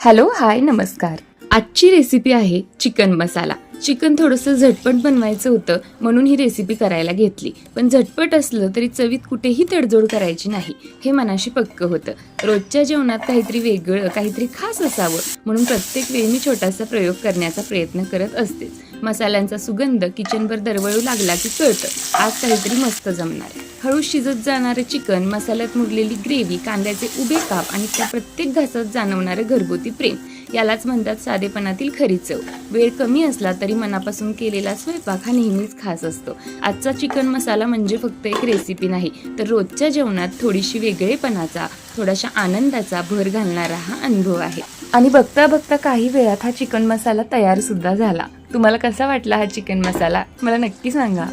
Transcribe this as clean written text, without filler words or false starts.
Hello hi नमस्कार. आजची recipe आहे चिकन मसाला. चिकन थोडंसं झटपट बनवायचं होतं म्हणून ही रेसिपी करायला घेतली. पण झटपट असलं तरी चवीत कुठेही तडजोड करायची नाही हे मनाशी पक्क होतं. रोजच्या जेवणात काहीतरी वेगळं, काहीतरी खास असावं म्हणून प्रत्येक वेळी मी छोटासा प्रयोग करण्याचा प्रयत्न करत असतेच. मसाल्यांचा सुगंध किचनभर दरवळू लागला की कळतं आज काहीतरी मस्त जमणार. हळू शिजत जाणारे चिकन, मसाल्यात मुरलेली ग्रेव्ही, कांद्याचे उभे काप आणि त्या प्रत्येक घासात जाणवणारे घरगुती प्रेम, यालाच म्हणतात साधेपणातील खरी चव. वेळ कमी असला तरी मनापासून केलेला स्वयंपाक हा नेहमीच खास असतो. आजचा चिकन मसाला म्हणजे फक्त एक रेसिपी नाही, तर रोजच्या जेवणात थोडीशी वेगळेपणाचा, थोड्याशा आनंदाचा भर घालणारा हा अनुभव आहे. आणि बघता बघता काही वेळात हा चिकन मसाला तयार सुद्धा झाला. तुम्हाला कसा वाटला हा चिकन मसाला मला नक्की सांगा.